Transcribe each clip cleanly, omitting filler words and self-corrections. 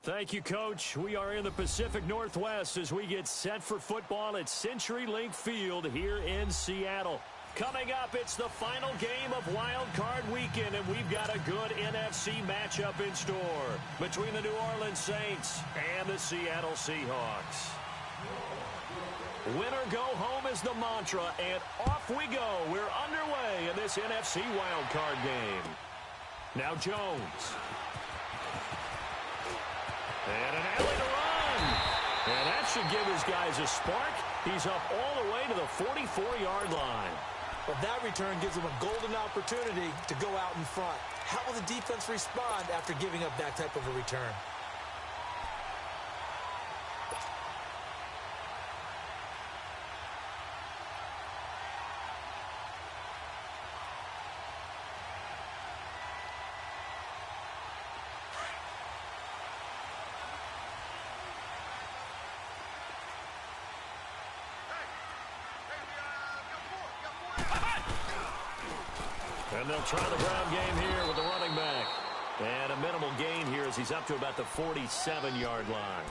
Thank you, Coach. We are in the Pacific Northwest as we get set for football at CenturyLink Field here in Seattle. Coming up, it's the final game of Wildcard Weekend, and we've got a good NFC matchup in store between the New Orleans Saints and the Seattle Seahawks. Win or go home is the mantra, and off we go. We're underway in this NFC Wildcard game. Now Jones. And an alley to run. And that should give his guys a spark. He's up all the way to the 44-yard line. Well, that return gives them a golden opportunity to go out in front. How will the defense respond after giving up that type of a return? And they'll try the ground game here with the running back. And a minimal gain here as he's up to about the 47-yard line.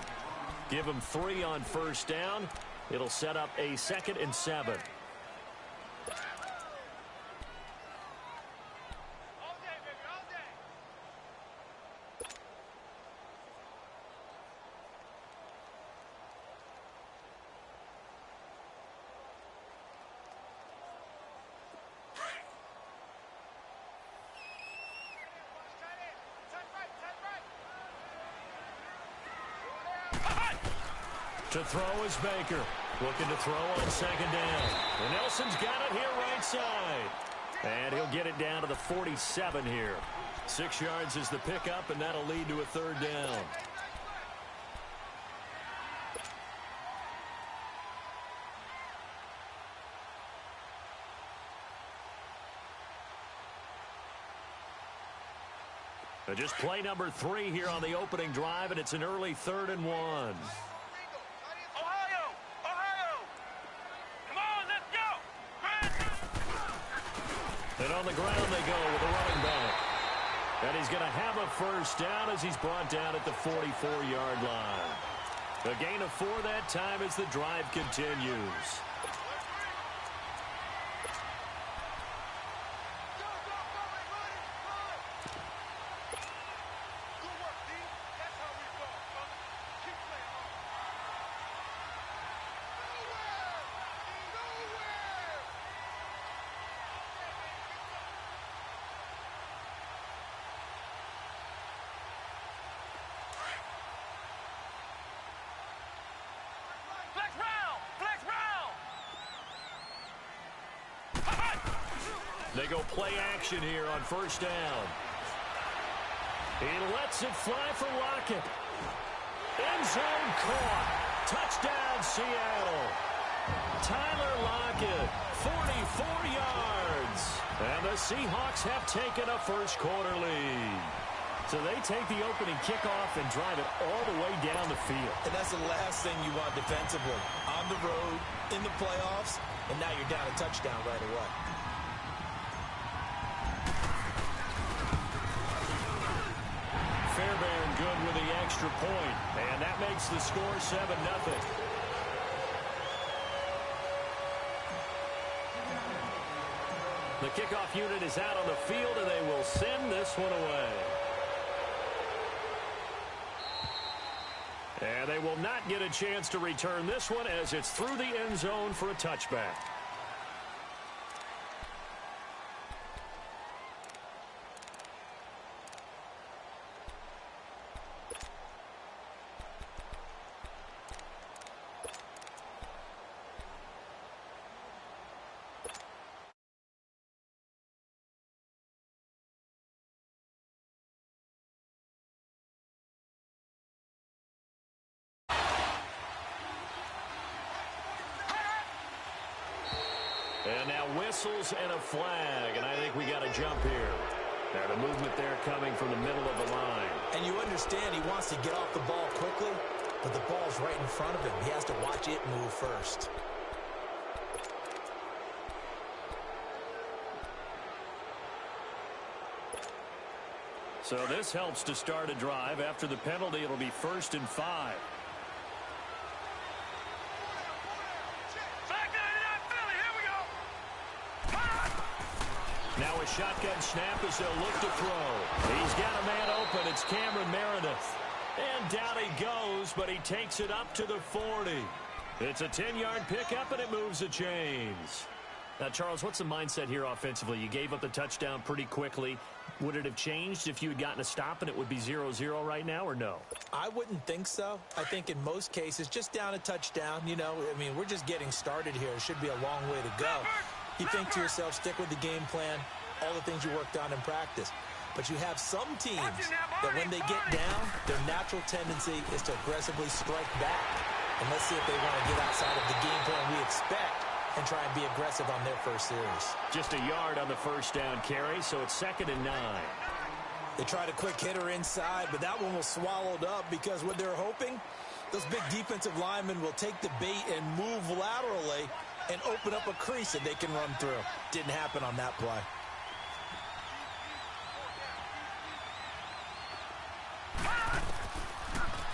Give him 3 on first down. It'll set up a 2nd and 7. To throw is Baker. Looking to throw on 2nd down. And Nelson's got it here right side. And he'll get it down to the 47 here. 6 yards is the pickup, and that'll lead to a 3rd down. Just play number 3 here on the opening drive, and it's an early 3rd and 1. And on the ground they go with the running back. And he's going to have a first down as he's brought down at the 44-yard line. A gain of 4 that time as the drive continues. They go play action here on first down. He lets it fly for Lockett. End zone caught. Touchdown, Seattle. Tyler Lockett, 44 yards. And the Seahawks have taken a first-quarter lead. So they take the opening kickoff and drive it all the way down the field. And that's the last thing you want defensively. On the road, in the playoffs, and now you're down a touchdown right away. Fairbairn good with the extra point, and that makes the score 7-0. The kickoff unit is out on the field, and they will send this one away. And they will not get a chance to return this one as it's through the end zone for a touchback. And now whistles and a flag, and I think we got a jump here. Now the movement there coming from the middle of the line. And you understand he wants to get off the ball quickly, but the ball's right in front of him. He has to watch it move first. So this helps to start a drive. After the penalty, it'll be 1st and 5. Now a shotgun snap as they'll look to throw. He's got a man open. It's Cameron Meredith. And down he goes, but he takes it up to the 40. It's a 10-yard pickup, and it moves the chains. Now, Charles, what's the mindset here offensively? You gave up the touchdown pretty quickly. Would it have changed if you had gotten a stop and it would be 0-0 right now, or no? I wouldn't think so. I think in most cases, just down a touchdown, you know, I mean, we're just getting started here. It should be a long way to go. You think to yourself, stick with the game plan, all the things you worked on in practice. But you have some teams that when they get down, their natural tendency is to aggressively strike back. And let's see if they want to get outside of the game plan we expect and try and be aggressive on their first series. Just a yard on the first down carry, so it's 2nd and 9. They tried a quick hitter inside, but that one was swallowed up because what they're hoping, those big defensive linemen will take the bait and move laterally and open up a crease that they can run through. Didn't happen on that play.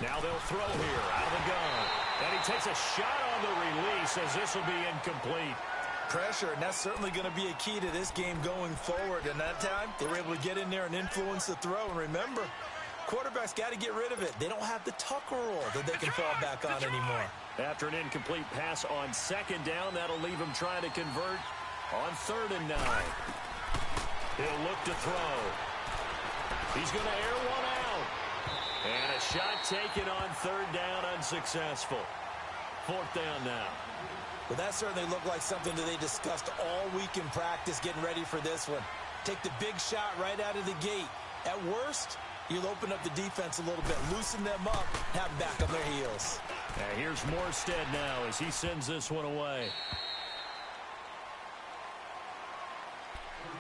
Now they'll throw here out of the gun. And he takes a shot on the release as this will be incomplete. Pressure, and that's certainly going to be a key to this game going forward. And that time, they were able to get in there and influence the throw. And remember, quarterbacks got to get rid of it. They don't have the Tucker rule that they can fall back on anymore. After an incomplete pass on 2nd down, that'll leave him trying to convert on 3rd and 9. He'll look to throw. He's going to air one out. And a shot taken on 3rd down, unsuccessful. 4th down now. Well, that certainly looked like something that they discussed all week in practice, getting ready for this one. Take the big shot right out of the gate. At worst, you'll open up the defense a little bit, loosen them up, have them back on their heels. Now here's Morstead now as he sends this one away.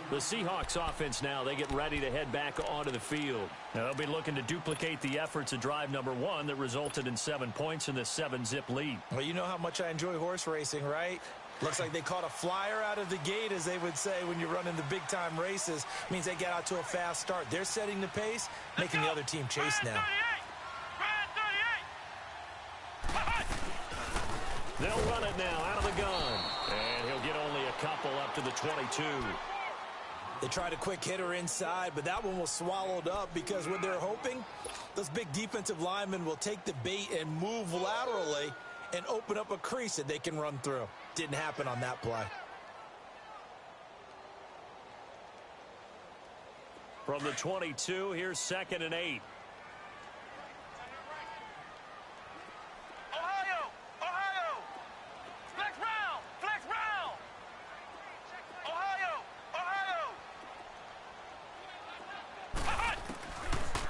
The Seahawks offense now, they get ready to head back onto the field. Now they'll be looking to duplicate the efforts of drive number 1 that resulted in 7 points in the 7-zip lead. Well, you know how much I enjoy horse racing, right? Looks like they caught a flyer out of the gate, as they would say when you're running the big-time races. Means they get out to a fast start. They're setting the pace, making the other team chase now. They'll run it now out of the gun. And he'll get only a couple up to the 22. They tried a quick hitter inside, but that one was swallowed up because what they're hoping, those big defensive linemen will take the bait and move laterally and open up a crease that they can run through. Didn't happen on that play. From the 22, here's 2nd and 8.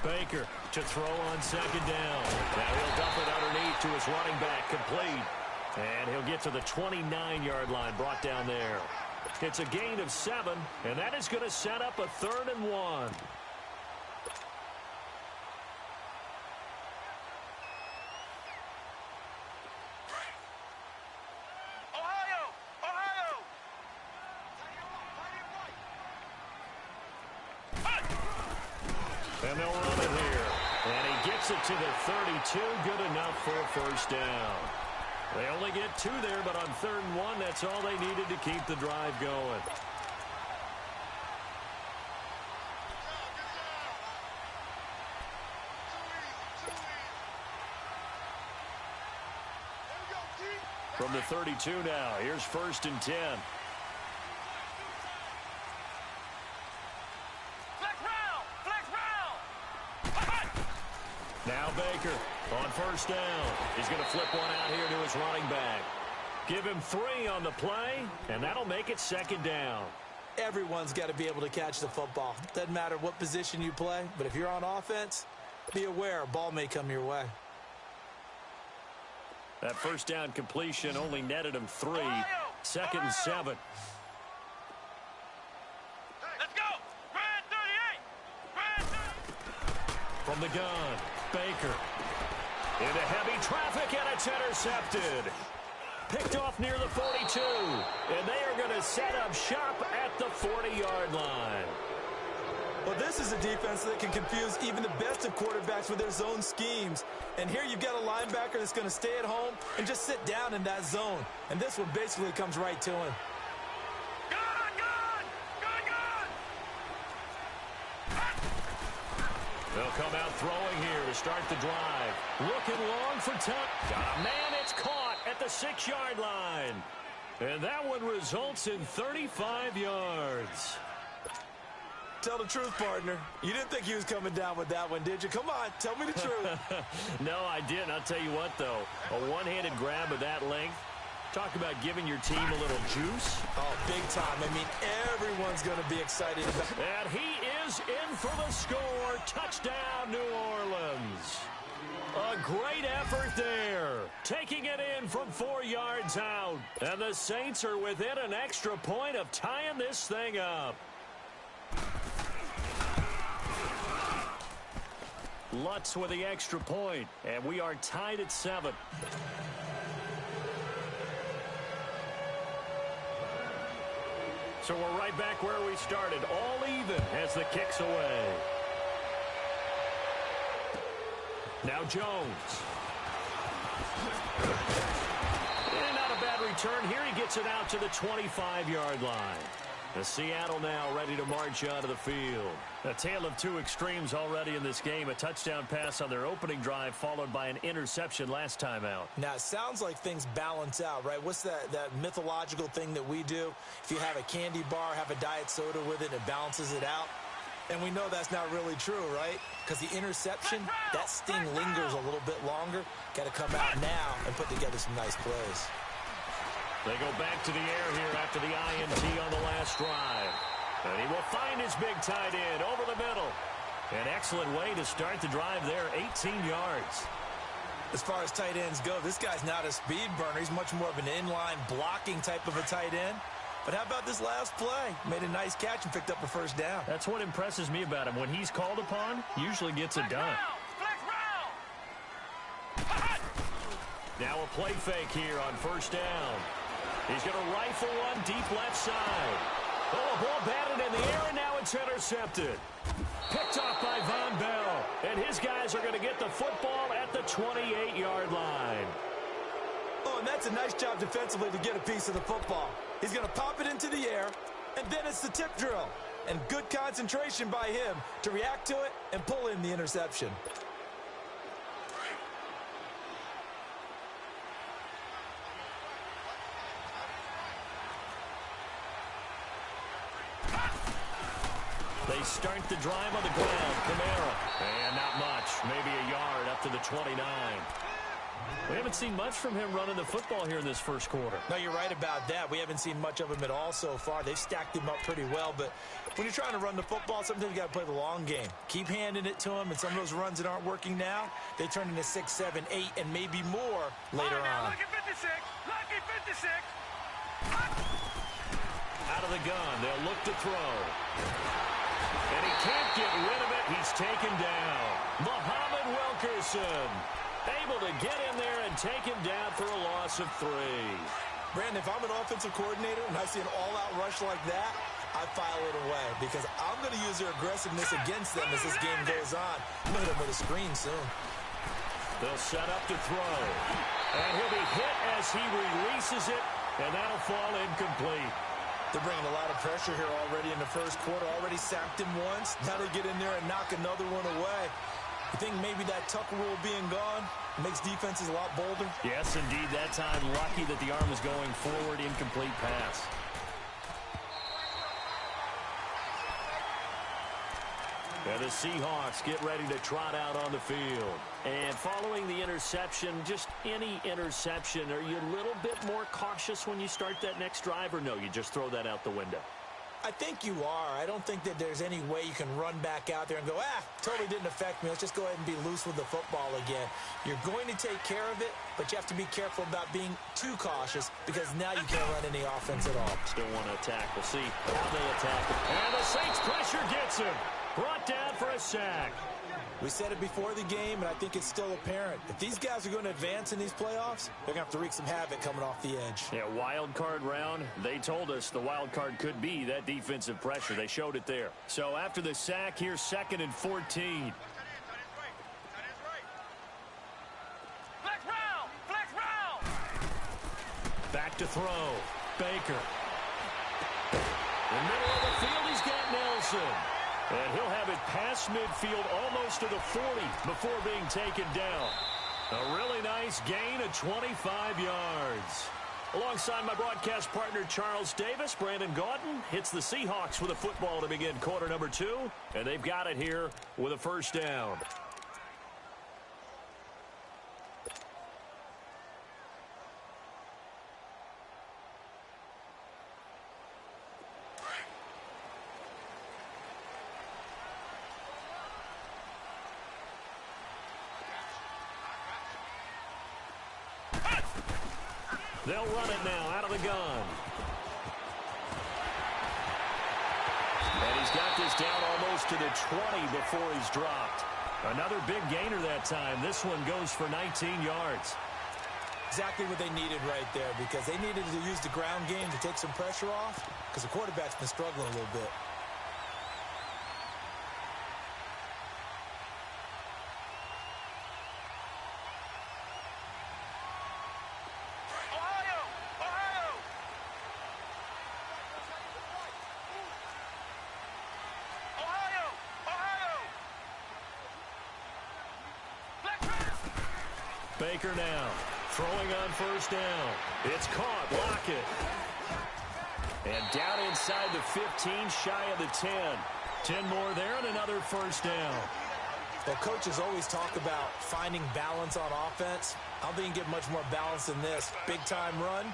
Baker to throw on 2nd down. Now he'll dump it underneath to his running back, complete. And he'll get to the 29-yard line, brought down there. It's a gain of 7, and that is going to set up a 3rd and 1. And they'll run it here. And he gets it to the 32. Good enough for a 1st down. They only get 2 there, but on 3rd and 1, that's all they needed to keep the drive going. From the 32 now, here's 1st and 10. Now Baker on 1st down. He's going to flip one out here to his running back. Give him 3 on the play, and that'll make it 2nd down. Everyone's got to be able to catch the football. Doesn't matter what position you play, but if you're on offense, be aware a ball may come your way. That 1st down completion only netted him 3. 2nd and 7. From the gun, Baker. Into heavy traffic, and it's intercepted. Picked off near the 42. And they are going to set up shop at the 40-yard line. Well, this is a defense that can confuse even the best of quarterbacks with their zone schemes. And here you've got a linebacker that's going to stay at home and just sit down in that zone. And this one basically comes right to him. They'll come out throwing here to start the drive. Looking long for time. Got a man, it's caught at the 6-yard line. And that one results in 35 yards. Tell the truth, partner. You didn't think he was coming down with that one, did you? Come on, tell me the truth. No, I didn't. I'll tell you what, though. A one-handed grab of that length. Talk about giving your team a little juice. Oh, big time. I mean, everyone's going to be excited about it. And he is in for the score. Touchdown, New Orleans. A great effort there. Taking it in from 4 yards out. And the Saints are within an extra point of tying this thing up. Lutz with the extra point, and we are tied at 7. So we're right back where we started, all even as the kick's away. Now Jones. And not a bad return here. He gets it out to the 25-yard line. The Seattle now ready to march out of the field. A tale of two extremes already in this game. A touchdown pass on their opening drive followed by an interception last time out. Now, it sounds like things balance out, right? What's that mythological thing that we do? If you have a candy bar, have a diet soda with it, it balances it out. And we know that's not really true, right? Because the interception, that sting lingers a little bit longer. Got to come out now and put together some nice plays. They go back to the air here after the INT on the last drive. And he will find his big tight end over the middle. An excellent way to start the drive there, 18 yards. As far as tight ends go, this guy's not a speed burner. He's much more of an inline blocking type of a tight end. But how about this last play? Made a nice catch and picked up a first down. That's what impresses me about him. When he's called upon, usually gets it done. Now a play fake here on first down. He's going to rifle one deep left side. Oh, a ball batted in the air, and now it's intercepted. Picked off by Von Bell. And his guys are going to get the football at the 28-yard line. Oh, and that's a nice job defensively to get a piece of the football. He's going to pop it into the air, and then it's the tip drill. And good concentration by him to react to it and pull in the interception. They start the drive on the ground. Kamara. And not much. Maybe a yard up to the 29. We haven't seen much from him running the football here in this first quarter. No, you're right about that. We haven't seen much of him at all so far. They've stacked him up pretty well. But when you're trying to run the football, sometimes you got to play the long game. Keep handing it to him. And some of those runs that aren't working now, they turn into 6, 7, 8, and maybe more later on. Lucky 56. Lucky 56. Out of the gun. They'll look to throw. And he can't get rid of it. He's taken down. Muhammad Wilkerson able to get in there and take him down for a loss of 3. Brandon, if I'm an offensive coordinator and I see an all-out rush like that, I file it away because I'm going to use their aggressiveness against them as this game goes on. I'm going to hit them with a screen soon. They'll set up to throw. And he'll be hit as he releases it, and that'll fall incomplete. They're bringing a lot of pressure here already in the first quarter. Already sacked him once. Now they get in there and knock another one away. You think maybe that Tucker rule being gone makes defenses a lot bolder? Yes, indeed. That time, lucky that the arm was going forward. Incomplete pass. And the Seahawks get ready to trot out on the field. And following the interception, just any interception, are you a little bit more cautious when you start that next drive, or no, you just throw that out the window? I think you are. I don't think that there's any way you can run back out there and go, totally didn't affect me. Let's just go ahead and be loose with the football again. You're going to take care of it, but you have to be careful about being too cautious because now you can't run any offense at all. Still want to attack. We'll see how they attack it. And the Saints pressure gets him. Brought down for a sack. We said it before the game, and I think it's still apparent. If these guys are going to advance in these playoffs, they're going to have to wreak some havoc coming off the edge. Yeah, wild card round. They told us the wild card could be that defensive pressure. They showed it there. So after the sack, here's 2nd and 14. Flex round! Flex round! Back to throw. Baker. In the middle of the field, he's got Nelson. And he'll have it past midfield almost to the 40 before being taken down. A really nice gain of 25 yards. Alongside my broadcast partner, Charles Davis, Brandon Gaudin hits the Seahawks with a football to begin quarter number 2. And they've got it here with a first down. They'll run it now out of the gun. And he's got this down almost to the 20 before he's dropped. Another big gainer that time. This one goes for 19 yards. Exactly what they needed right there, because they needed to use the ground game to take some pressure off, because the quarterback's been struggling a little bit. Baker now, throwing on first down. It's caught, Lockett. And down inside the 15, shy of the 10. 10 more there and another first down. Well, coaches always talk about finding balance on offense. I don't think you get much more balance than this. Big-time run,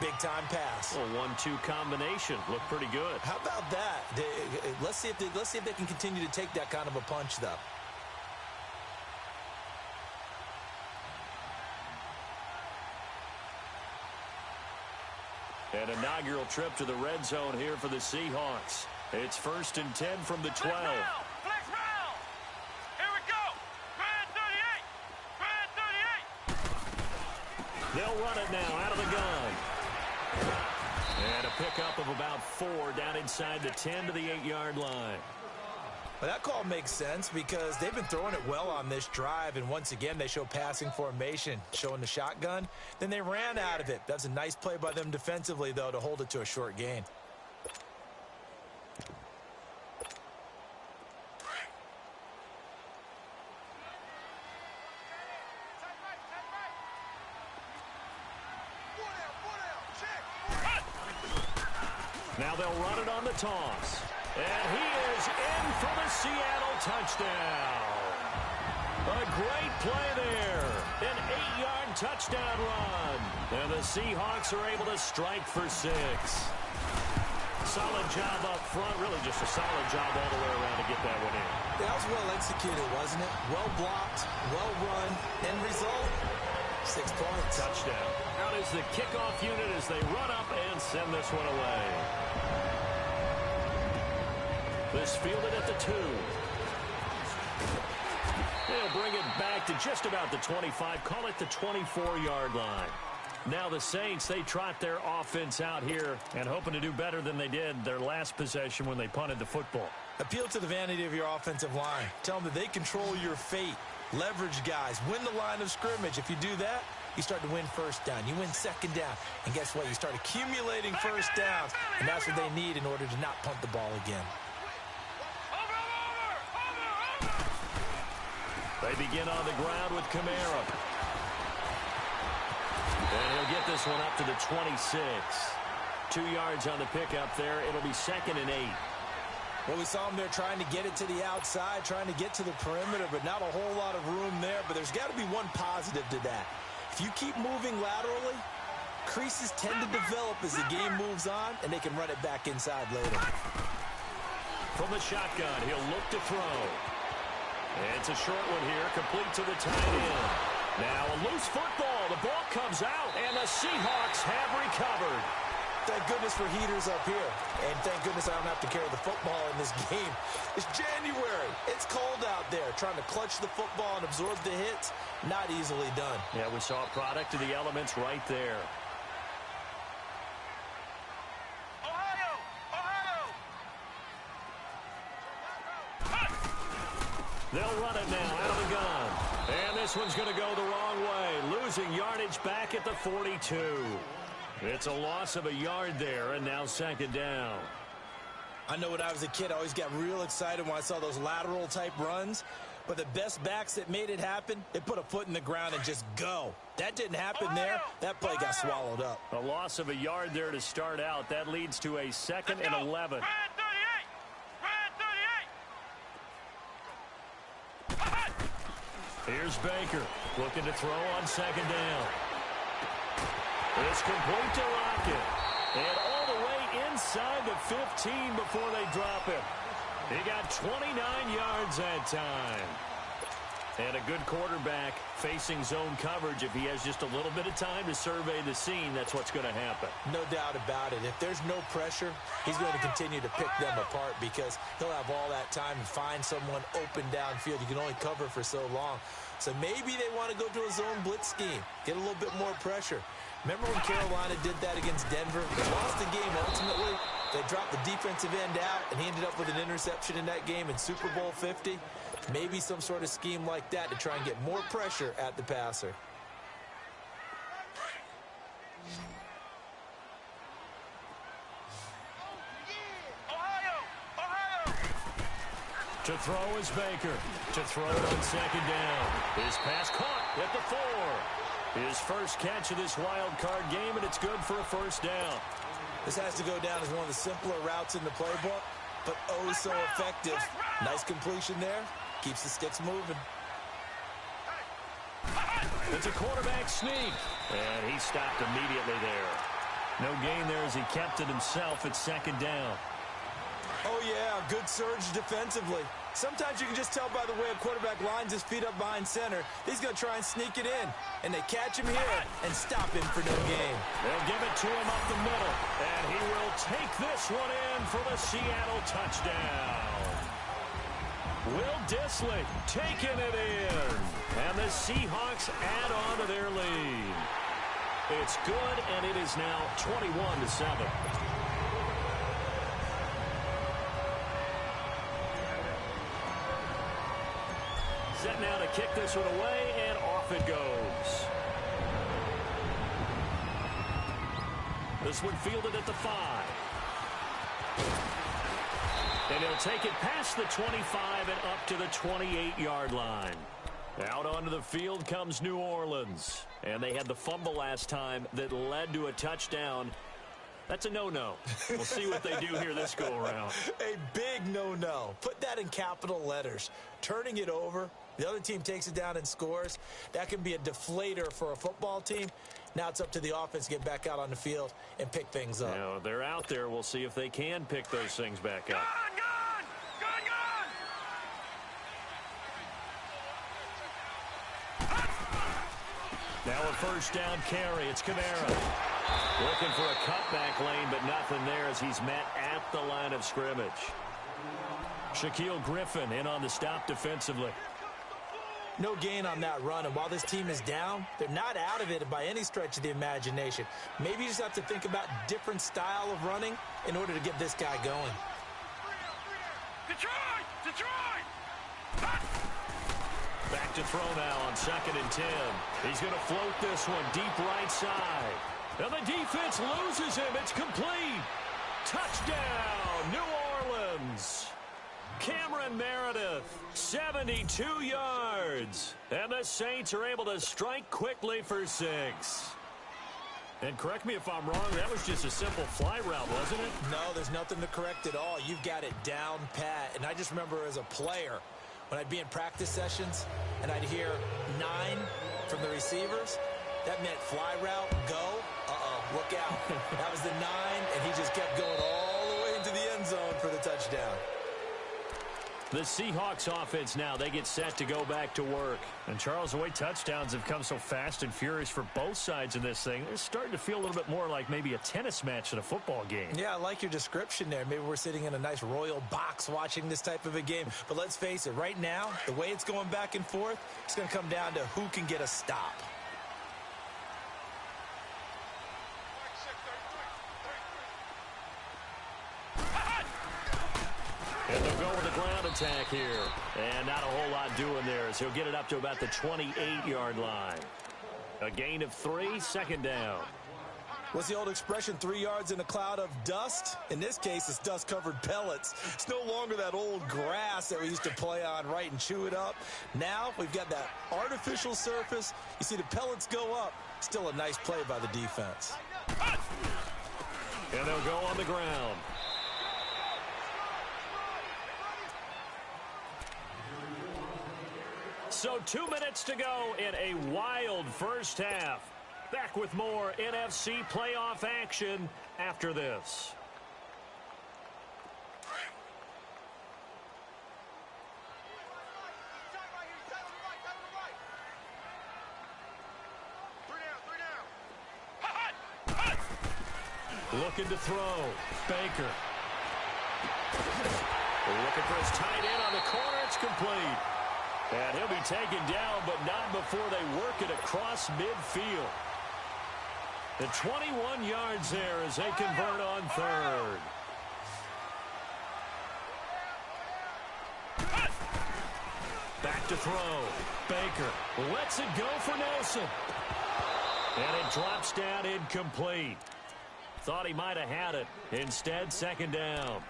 big-time pass. A 1-2 combination. Looked pretty good. How about that? Let's see if they can continue to take that kind of a punch, though. An inaugural trip to the red zone here for the Seahawks. It's 1st and 10 from the 12. Flex round! Here we go! Grand 38! Grand 38! They'll run it now out of the gun. And a pickup of about 4 down inside the 10 to the 8-yard line. Well, that call makes sense because they've been throwing it well on this drive, and once again they show passing formation, showing the shotgun. Then they ran out of it. That's a nice play by them defensively, though, to hold it to a short gain. Now they'll run it on the toss. And he is in for the Seattle touchdown. A great play there. An 8-yard touchdown run. And the Seahawks are able to strike for 6. Solid job up front. Really just a solid job all the way around to get that one in. That was well executed, wasn't it? Well blocked, well run. End result, 6 points. Touchdown. Out is the kickoff unit as they run up and send this one away. This fielded at the 2. They'll bring it back to just about the 25. Call it the 24-yard line. Now the Saints, they trot their offense out here and hoping to do better than they did their last possession when they punted the football. Appeal to the vanity of your offensive line. Tell them that they control your fate. Leverage guys. Win the line of scrimmage. If you do that, you start to win first down. You win second down. And guess what? You start accumulating first downs. And that's what they need in order to not punt the ball again. They begin on the ground with Kamara. And he'll get this one up to the 26. 2 yards on the pickup there. It'll be 2nd and 8. Well, we saw him there trying to get it to the outside, trying to get to the perimeter, but not a whole lot of room there. But there's got to be one positive to that. If you keep moving laterally, creases tend to develop as the game moves on, and they can run it back inside later. From the shotgun, he'll look to throw. And it's a short one here, complete to the tight end. Now a loose football. The ball comes out, and the Seahawks have recovered. Thank goodness for heaters up here. And thank goodness I don't have to carry the football in this game. It's January. It's cold out there. Trying to clutch the football and absorb the hits, not easily done. Yeah, we saw a product of the elements right there. They'll run it now out of the gun. And this one's going to go the wrong way. Losing yardage back at the 42. It's a loss of a yard there, and now second down. I know when I was a kid, I always got real excited when I saw those lateral-type runs. But the best backs that made it happen, they put a foot in the ground and just go. That didn't happen there. That play got swallowed up. A loss of a yard there to start out. That leads to a 2nd and 11. Here's Baker looking to throw on second down. It's complete to Lockett. And all the way inside the 15 before they drop him. He got 29 yards that time. And a good quarterback facing zone coverage. If he has just a little bit of time to survey the scene, that's what's going to happen. No doubt about it. If there's no pressure, he's going to continue to pick them apart because he'll have all that time to find someone open downfield. You can only cover for so long. So maybe they want to go to a zone blitz scheme, get a little bit more pressure. Remember when Carolina did that against Denver? They lost the game ultimately. They dropped the defensive end out, and he ended up with an interception in that game in Super Bowl 50. Maybe some sort of scheme like that to try and get more pressure at the passer. To throw is Baker. To throw it on second down. His pass caught at the 4. His first catch of this wild card game, and it's good for a first down. This has to go down as one of the simpler routes in the playbook, but oh so effective. Nice completion there. Keeps the sticks moving. It's a quarterback sneak. And he stopped immediately there. No gain there as he kept it himself at second down. Oh, yeah, good surge defensively. Sometimes you can just tell by the way a quarterback lines his feet up behind center. He's going to try and sneak it in. And they catch him here and stop him for no gain. They'll give it to him up the middle. And he will take this one in for the Seattle touchdown. Will Dissly taking it in. And the Seahawks add on to their lead. It's good, and it is now 21-7. Set now to kick this one away, and off it goes. This one fielded at the 5. And he'll take it past the 25 and up to the 28-yard line. Out onto the field comes New Orleans. And they had the fumble last time that led to a touchdown. That's a no-no. We'll see what they do here this go-around. A big no-no. Put that in capital letters. Turning it over, the other team takes it down and scores. That can be a deflator for a football team. Now it's up to the offense to get back out on the field and pick things up. Now, they're out there. We'll see if they can pick those things back up. Now a first down carry. It's Kamara. Looking for a cutback lane, but nothing there as he's met at the line of scrimmage. Shaquille Griffin in on the stop defensively. No gain on that run, and while this team is down, they're not out of it by any stretch of the imagination. Maybe you just have to think about different style of running in order to get this guy going. Detroit! Back to throw now on 2nd and 10. He's going to float this one deep right side. And the defense loses him. It's complete. Touchdown, New Orleans. Cameron Meredith, 72 yards. And the Saints are able to strike quickly for 6. And correct me if I'm wrong, that was just a simple fly route, wasn't it? No, there's nothing to correct at all. You've got it down pat. And I just remember as a player, when I'd be in practice sessions and I'd hear 9 from the receivers, that meant fly route, go, look out. That was the 9, and he just kept going all the way into the end zone for the touchdown. The Seahawks offense now, they get set to go back to work. And Charles, the way touchdowns have come so fast and furious for both sides in this thing, it's starting to feel a little bit more like maybe a tennis match than a football game. Yeah, I like your description there. Maybe we're sitting in a nice royal box watching this type of a game. But let's face it, right now, the way it's going back and forth, it's going to come down to who can get a stop. And they'll go with a ground attack here. And not a whole lot doing there as he'll get it up to about the 28-yard line. A gain of 3, second down. What's the old expression, 3 yards in a cloud of dust? In this case, it's dust-covered pellets. It's no longer that old grass that we used to play on, right, and chew it up. Now we've got that artificial surface. You see the pellets go up. Still a nice play by the defense. And they'll go on the ground. So 2 minutes to go in a wild first half. Back with more NFC playoff action after this. Looking to throw. Baker. Looking for his tight end on the corner. It's complete. And he'll be taken down, but not before they work it across midfield. The 21 yards there as they convert on third. Back to throw. Baker lets it go for Nelson. And it drops down incomplete. Thought he might have had it. Instead, second down.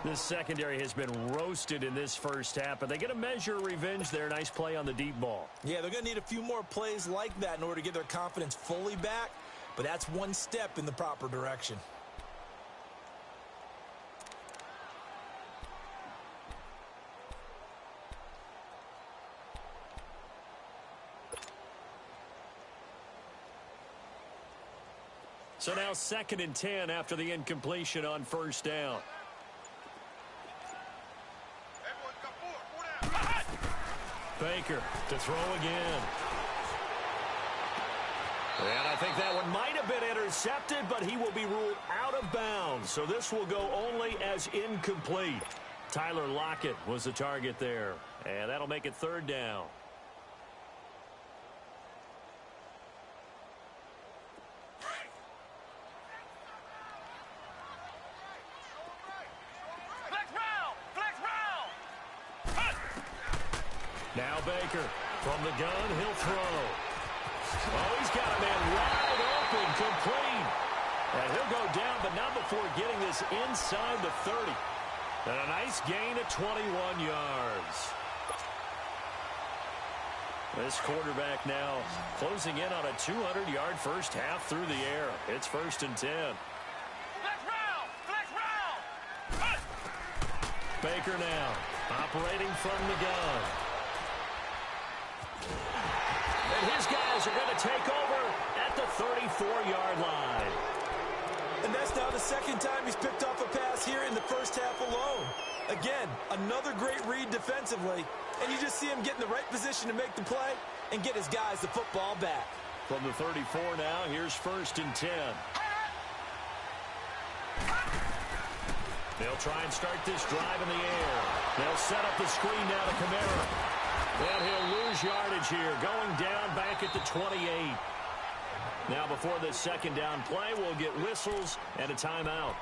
This secondary has been roasted in this first half, but they get a measure of revenge there. Nice play on the deep ball. Yeah, they're going to need a few more plays like that in order to get their confidence fully back, but that's one step in the proper direction. So now 2nd and 10 after the incompletion on first down. Baker to throw again. And I think that one might have been intercepted, but he will be ruled out of bounds. So this will go only as incomplete. Tyler Lockett was the target there. And that'll make it third down. Now Baker from the gun, he'll throw. Oh, he's got a man wide open, complete. And he'll go down, but not before getting this inside the 30. And a nice gain of 21 yards. This quarterback now closing in on a 200-yard first half through the air. It's 1st and 10. Baker now operating from the gun. And his guys are going to take over at the 34-yard line. And that's now the second time he's picked off a pass here in the first half alone. Again, another great read defensively, and you just see him get in the right position to make the play and get his guys the football back. From the 34 now, here's 1st and 10. They'll try and start this drive in the air. They'll set up the screen now to Kamara. And he'll lose yardage here, going down back at the 28. Now before this second down play, we'll get whistles and a timeout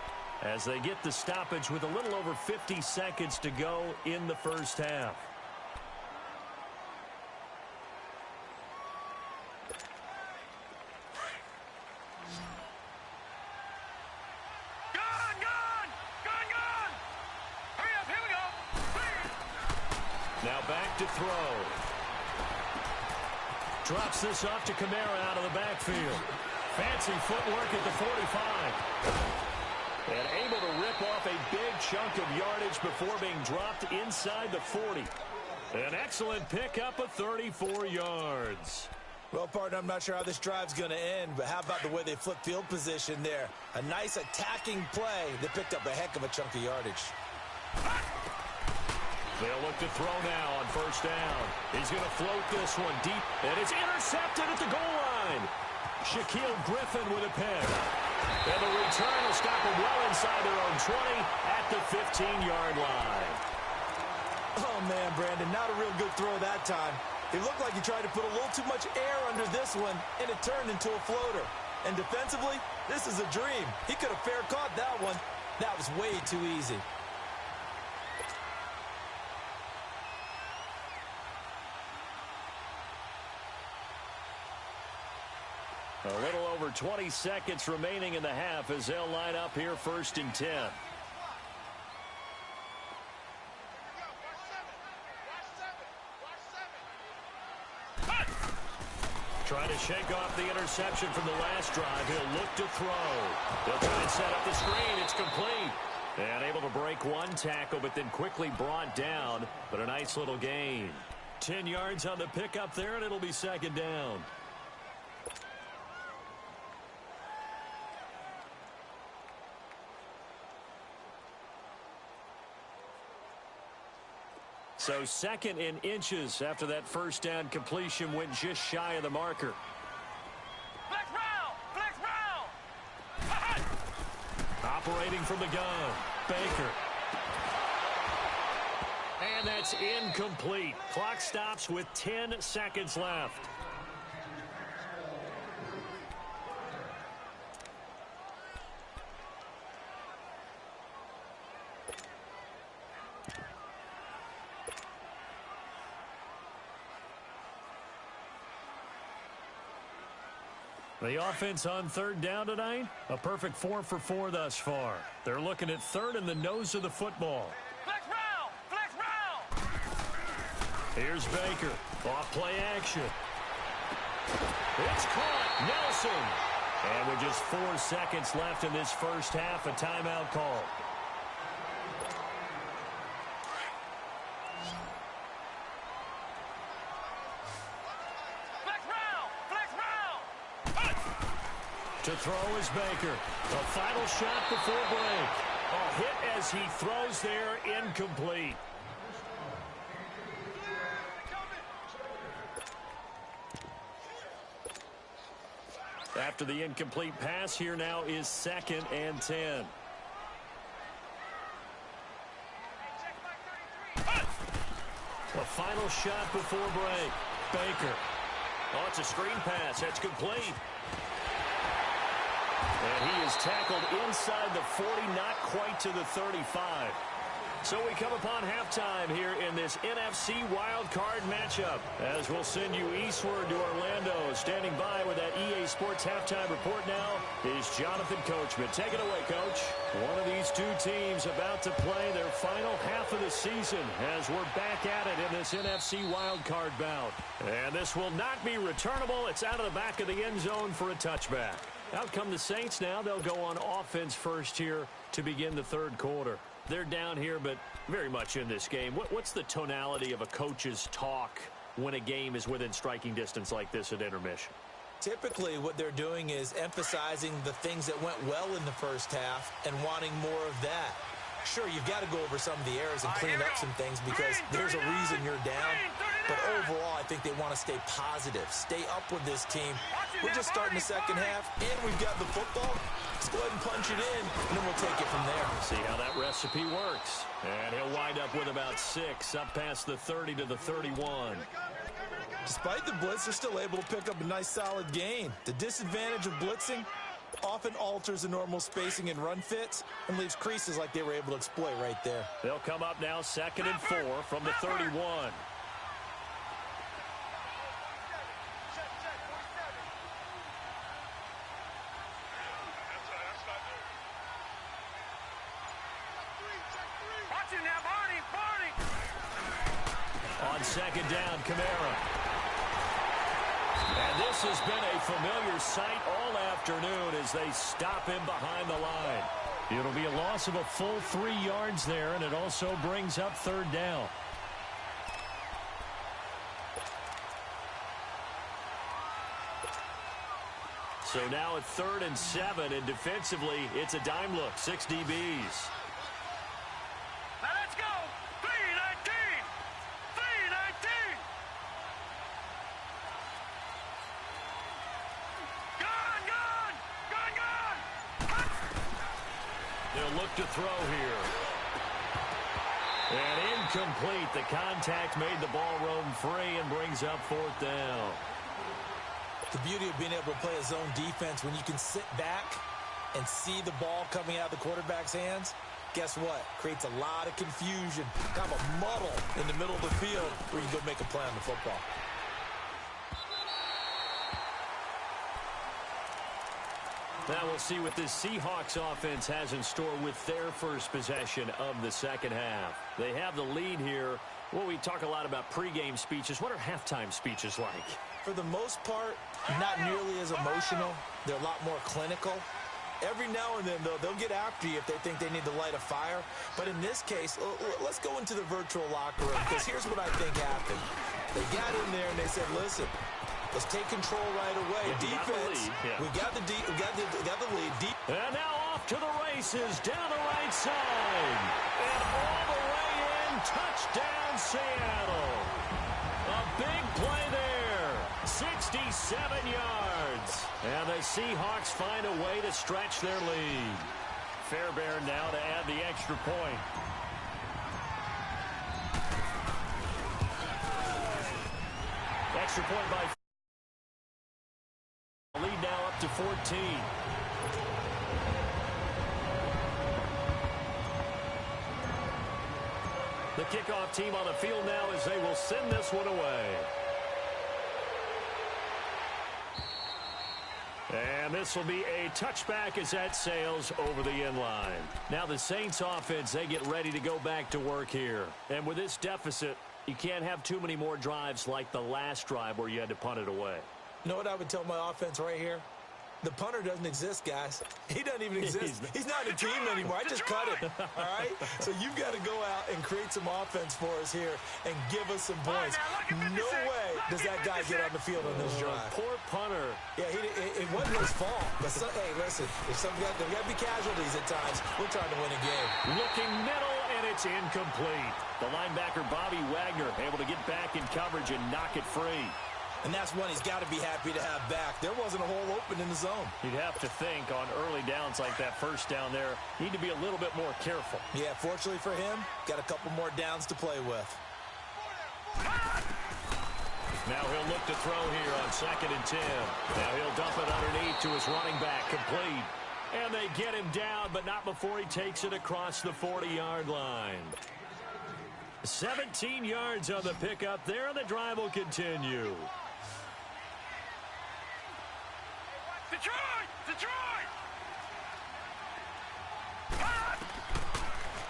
as they get the stoppage with a little over 50 seconds to go in the first half. Now back to throw. Drops this off to Kamara out of the backfield. Fancy footwork at the 45. And able to rip off a big chunk of yardage before being dropped inside the 40. An excellent pickup of 34 yards. Well, partner, I'm not sure how this drive's going to end, but how about the way they flip field position there? A nice attacking play that picked up a heck of a chunk of yardage. They'll look to throw now on first down. He's going to float this one deep, and it's intercepted at the goal line. Shaquille Griffin with a pick. And the return will stop them well inside their own 20 at the 15-yard line. Oh, man, Brandon, not a real good throw that time. It looked like he tried to put a little too much air under this one, and it turned into a floater. And defensively, this is a dream. He could have fair caught that one. That was way too easy. A little over 20 seconds remaining in the half as they'll line up here 1st and 10. Trying to shake off the interception from the last drive. He'll look to throw. They'll try and set up the screen. It's complete. And able to break one tackle, but then quickly brought down. But a nice little gain. 10 yards on the pickup there, and it'll be 2nd down. So 2nd in inches after that first down completion went just shy of the marker. Flex round! Flex round! Operating from the gun, Baker. And that's incomplete. Clock stops with 10 seconds left. The offense on 3rd down tonight, a perfect 4 for 4 thus far. They're looking at 3rd in the nose of the football. Flex round! Flex round! Here's Baker. Off play action. It's caught. Nelson. And with just 4 seconds left in this first half, a timeout call. To throw is Baker. The final shot before break. A hit as he throws there, incomplete. After the incomplete pass, here now is 2nd and 10. The final shot before break. Baker. Oh, it's a screen pass. That's complete. And he is tackled inside the 40, not quite to the 35. So we come upon halftime here in this NFC Wildcard matchup. As we'll send you eastward to Orlando. Standing by with that EA Sports halftime report now is Jonathan Coachman. Take it away, Coach. One of these two teams about to play their final half of the season as we're back at it in this NFC Wildcard bout. And this will not be returnable. It's out of the back of the end zone for a touchback. Out come the Saints now. They'll go on offense first here to begin the 3rd quarter. They're down here, but very much in this game. What's the tonality of a coach's talk when a game is within striking distance like this at intermission? Typically, what they're doing is emphasizing the things that went well in the first half and wanting more of that. Sure, you've got to go over some of the errors and clean up some things because there's a reason you're down. But overall, I think they want to stay positive, stay up with this team. We're just starting the second half, and we've got the football. Let's go ahead and punch it in, and then we'll take it from there. See how that recipe works. And he'll wind up with about 6, up past the 30 to the 31. Despite the blitz, they're still able to pick up a nice, solid gain. The disadvantage of blitzing often alters the normal spacing and run fits and leaves creases like they were able to exploit right there. They'll come up now 2nd and 4 from the 31. On 2nd down, Kamara. And this has been a familiar sight all afternoon as they stop him behind the line. It'll be a loss of a full 3 yards there, and it also brings up 3rd down. So now at 3rd and 7, and defensively, it's a dime look, 6 DBs. Now let's go. 3-19. He'll look to throw here. And incomplete. The contact made the ball roam free and brings up fourth down. The beauty of being able to play a zone defense when you can sit back and see the ball coming out of the quarterback's hands, guess what? Creates a lot of confusion, kind of a muddle in the middle of the field where you can go make a play on the football. Now we'll see what this Seahawks offense has in store with their first possession of the second half. They have the lead here. Well, we talk a lot about pregame speeches. What are halftime speeches like? For the most part, not nearly as emotional. They're a lot more clinical. Every now and then, though, they'll get after you if they think they need to light a fire. But in this case, let's go into the virtual locker room, because here's what I think happened. They got in there and they said, listen, let's take control right away. Defense, we got the lead. And now off to the races, down the right side. And all the way in, touchdown Seattle. A big play there, 67 yards. And the Seahawks find a way to stretch their lead. Fairbairn now to add the extra point. Extra point by lead now up to 14. The kickoff team on the field now as they will send this one away. And this will be a touchback as that sails over the end line. Now the Saints offense, they get ready to go back to work here. And with this deficit, you can't have too many more drives like the last drive where you had to punt it away. You know what I would tell my offense right here? The punter doesn't exist, guys. He doesn't even exist. He's not a team anymore. I just cut him, all right? So you've got to go out and create some offense for us here and give us some points. No way does that guy get on the field on this drive. Poor punter. Yeah, it wasn't his fault. But hey, listen, there's got to be casualties at times. We're trying to win a game. Looking middle, and it's incomplete. The linebacker, Bobby Wagner, able to get back in coverage and knock it free. And that's one he's got to be happy to have back. There wasn't a hole open in the zone. You'd have to think on early downs like that first down there, need to be a little bit more careful. Yeah, fortunately for him, got a couple more downs to play with. Now he'll look to throw here on 2nd and 10. Now he'll dump it underneath to his running back, complete. And they get him down, but not before he takes it across the 40-yard line. 17 yards on the pickup there, and the drive will continue. Detroit!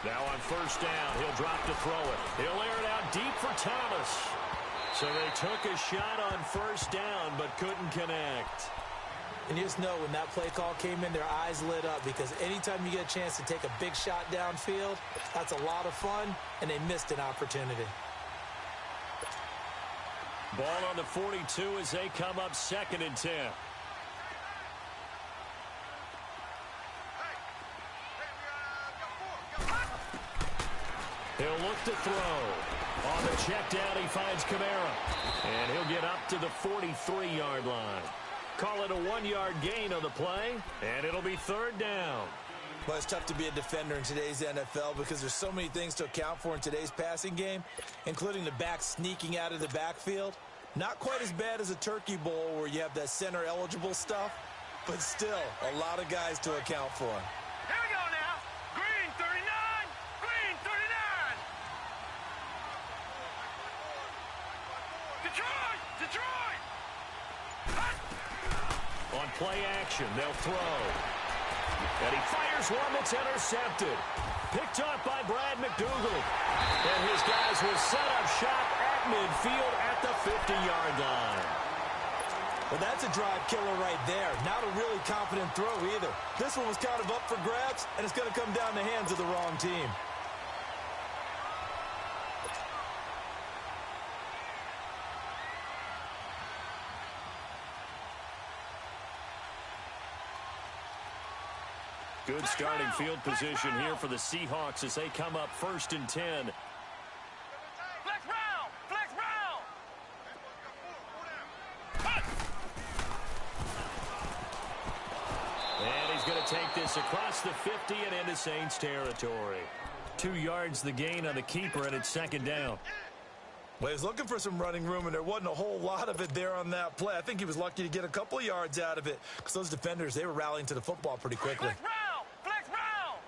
Now on first down, he'll drop to throw it. He'll air it out deep for Thomas. So they took a shot on first down, but couldn't connect. And you just know when that play call came in, their eyes lit up, because anytime you get a chance to take a big shot downfield, that's a lot of fun, and they missed an opportunity. Ball on the 42 as they come up 2nd and 10. He'll look to throw. On the check down, he finds Kamara. And he'll get up to the 43-yard line. Call it a 1-yard gain on the play, and it'll be 3rd down. Well, it's tough to be a defender in today's NFL because there's so many things to account for in today's passing game, including the back sneaking out of the backfield. Not quite as bad as a turkey bowl where you have that center-eligible stuff, but still a lot of guys to account for. Here we go now. Green 39. Green 39. Detroit. On play action, they'll throw. And he fires one that's intercepted. Picked up by Brad McDougal. And his guys will set up shop at midfield at the 50-yard line. Well, that's a drive killer right there. Not a really confident throw either. This one was kind of up for grabs, and it's going to come down the hands of the wrong team. Good starting field position here for the Seahawks as they come up 1st and 10. Flex round. And he's going to take this across the 50 and into Saints territory. 2 yards the gain on the keeper, and it's second down. Well, he was looking for some running room, and there wasn't a whole lot of it there on that play. I think he was lucky to get a couple of yards out of it because those defenders, they were rallying to the football pretty quickly. Flex round! Flex round!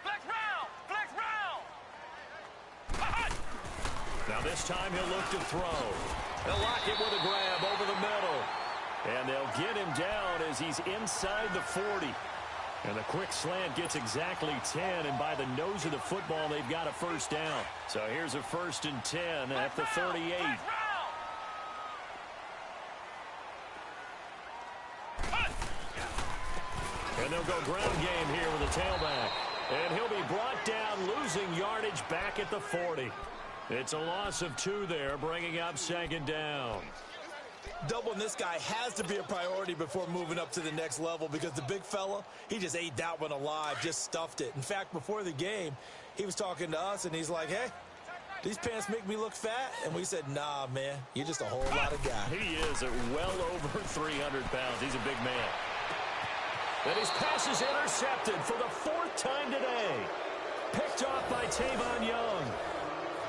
Flex round! Flex round! Now this time he'll look to throw. They'll lock him with a grab over the middle. And they'll get him down as he's inside the 40. And the quick slant gets exactly 10, and by the nose of the football, they've got a first down. So here's a 1st and 10 at the 38. And they'll go ground game here with a tailback. And he'll be brought down, losing yardage back at the 40. It's a loss of 2 there, bringing up second down. Doubling this guy has to be a priority before moving up to the next level because the big fella, he just ate that one alive, just stuffed it. In fact, before the game, he was talking to us, and he's like, hey, these pants make me look fat? And we said, nah, man, you're just a whole lot of guy. He is at well over 300 pounds. He's a big man. And his pass is intercepted for the 4th time today. Picked off by Tavon Young.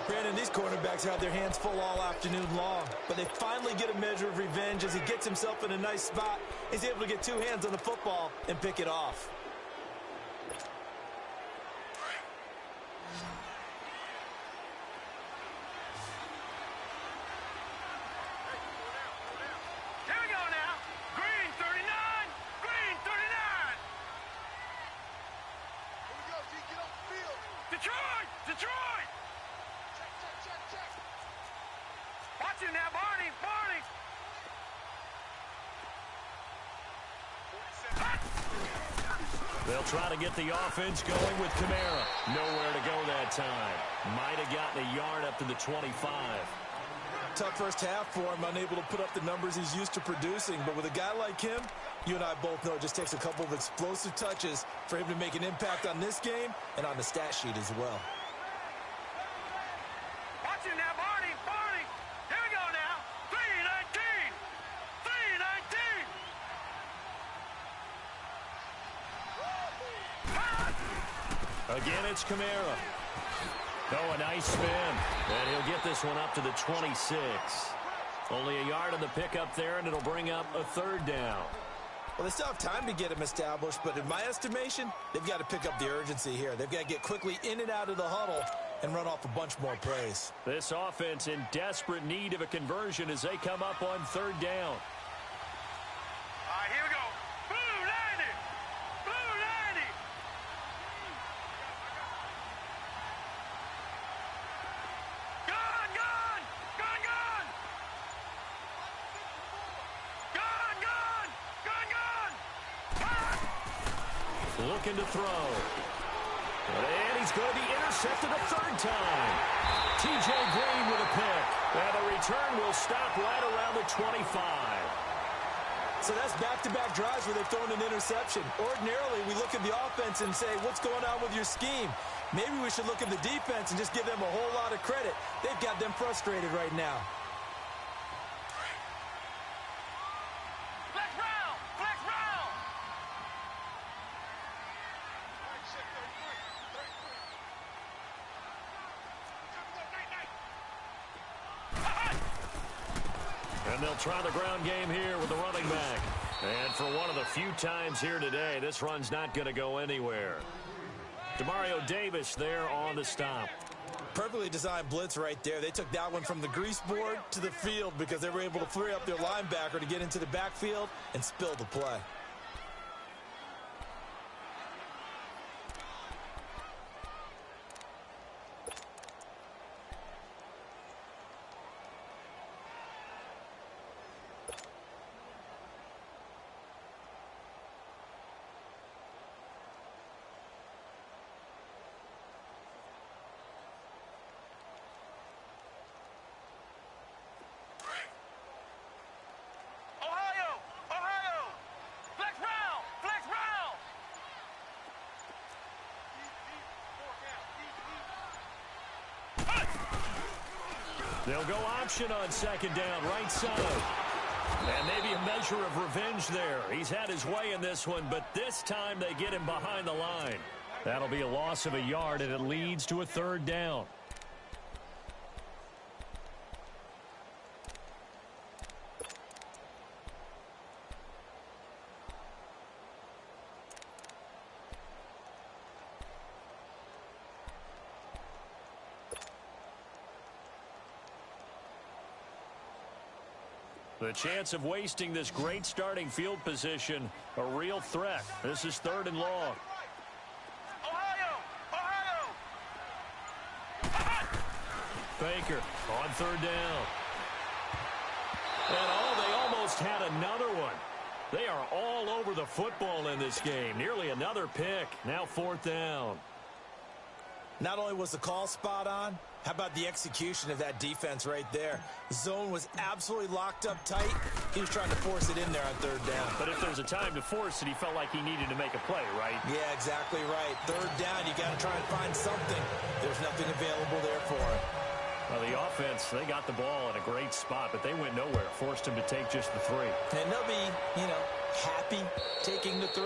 Brandon, these cornerbacks have their hands full all afternoon long, but they finally get a measure of revenge as he gets himself in a nice spot. He's able to get 2 hands on the football and pick it off. Here we go now. Green 39. Green 39. Here we go, G. Get off the field. Detroit. Detroit. Watch him now, Barney. Barney. They'll try to get the offense going with Kamara. Nowhere to go that time. Might have gotten a yard up to the 25. Tough first half for him, unable to put up the numbers he's used to producing. But with a guy like him, you and I both know it just takes a couple of explosive touches for him to make an impact on this game and on the stat sheet as well. Watch him now, Barney. Barney. Here we go now. 319. 319. Again, it's Kamara. Oh, a nice spin. And he'll get this one up to the 26. Only a yard on the pickup there, and it'll bring up a 3rd down. Well, they still have time to get him established, but in my estimation, they've got to pick up the urgency here. They've got to get quickly in and out of the huddle and run off a bunch more plays. This offense in desperate need of a conversion as they come up on 3rd down. All right, here we go. Blue 90. Blue 90. Gun, gun. Gun, gun. Gun, gun. Gun, gun. Looking to throw. And he's going to be intercepted a 3rd time. T.J. Green with a pick. And the return will stop right around the 25. So that's back-to-back drives where they've thrown an interception. Ordinarily, we look at the offense and say, what's going on with your scheme? Maybe we should look at the defense and just give them a whole lot of credit. They've got them frustrated right now. Flex round. Flex round. And they'll try the ground game here with the running back. And for one of the few times here today, this run's not going to go anywhere. Demario Davis there on the stop. Perfectly designed blitz right there. They took that one from the grease board to the field because they were able to free up their linebacker to get into the backfield and spill the play. They'll go option on 2nd down, right side. And maybe a measure of revenge there. He's had his way in this one, but this time they get him behind the line. That'll be a loss of a yard, and it leads to a third down. The chance of wasting this great starting field position, a real threat. This is 3rd and long. Baker on 3rd down. And they almost had another one. They are all over the football in this game. Nearly another pick. Now 4th down. Not only was the call spot on, how about the execution of that defense right there? Zone was absolutely locked up tight. He was trying to force it in there on 3rd down. But if there's a time to force it, he felt like he needed to make a play, right? Yeah, exactly right. 3rd down, you got to try and find something. There's nothing available there for him. Well, the offense, they got the ball in a great spot, but they went nowhere. Forced him to take just the 3. And they'll be, happy taking the 3.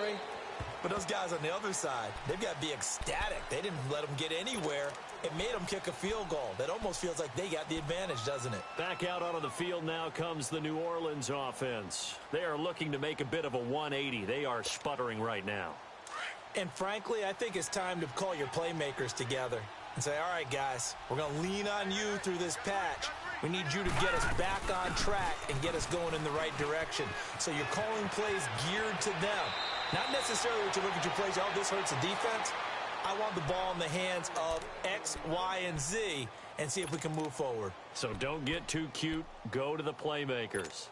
But those guys on the other side, they've got to be ecstatic. They didn't let them get anywhere. It made them kick a field goal. That almost feels like they got the advantage, doesn't it? Back out onto the field now comes the New Orleans offense. They are looking to make a bit of a 180. They are sputtering right now. And frankly, I think it's time to call your playmakers together and say, all right, guys, we're going to lean on you through this patch. We need you to get us back on track and get us going in the right direction. So you're calling plays geared to them. Not necessarily what you look at your plays, oh, this hurts the defense. I want the ball in the hands of X, Y, and Z and see if we can move forward. So don't get too cute. Go to the playmakers.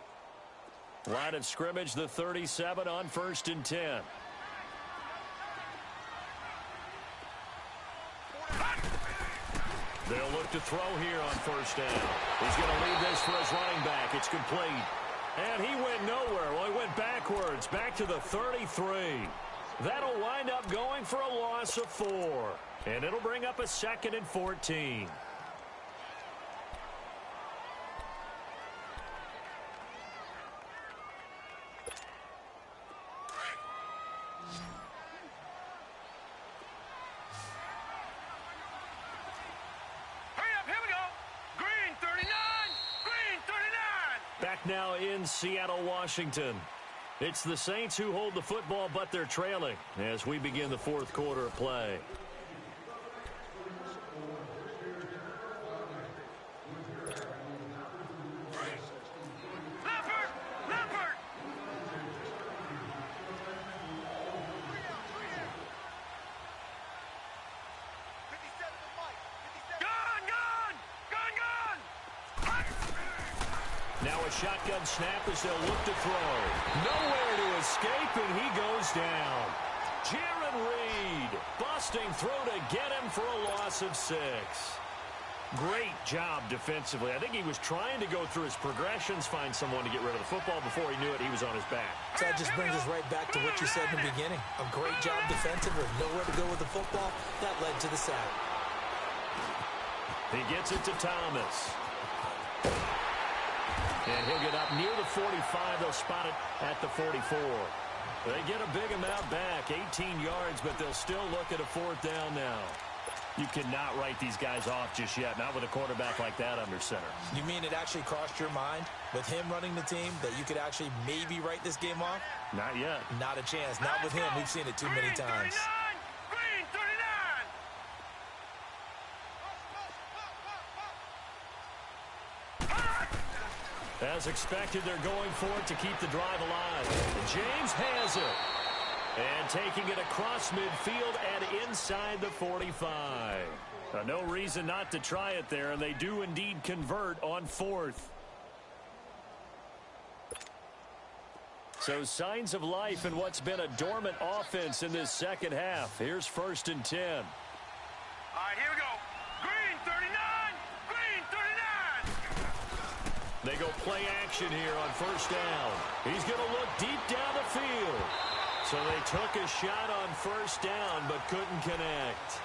Line of scrimmage, the 37 on 1st and 10. They'll look to throw here on 1st down. He's going to leave this for his running back. It's complete. And he went nowhere. Well, he went backwards, back to the 33. That'll wind up going for a loss of 4. And it'll bring up a 2nd and 14. Now in Seattle, Washington. It's the Saints who hold the football, but they're trailing as we begin the 4th quarter of play. Now a shotgun snap as they'll look to throw. Nowhere to escape, and he goes down. Jaron Reed busting through to get him for a loss of 6. Great job defensively. I think he was trying to go through his progressions, find someone to get rid of the football. Before he knew it, he was on his back. So that just brings us right back to what you said in the beginning. A great job defensively. Nowhere to go with the football. That led to the sack. He gets it to Thomas. And he'll get up near the 45. They'll spot it at the 44. They get a big amount back, 18 yards, but they'll still look at a 4th down now. You cannot write these guys off just yet, not with a quarterback like that under center. You mean it actually crossed your mind with him running the team that you could actually maybe write this game off? Not yet. Not a chance. Not with him. We've seen it too many times. As expected, they're going for it to keep the drive alive. James has it. And taking it across midfield and inside the 45. No reason not to try it there, and they do indeed convert on 4th. So signs of life in what's been a dormant offense in this second half. Here's 1st and 10. All right, here we go. Green 39. Green 39. They go play action here on 1st down. He's going to look deep down the field. So they took a shot on 1st down but couldn't connect.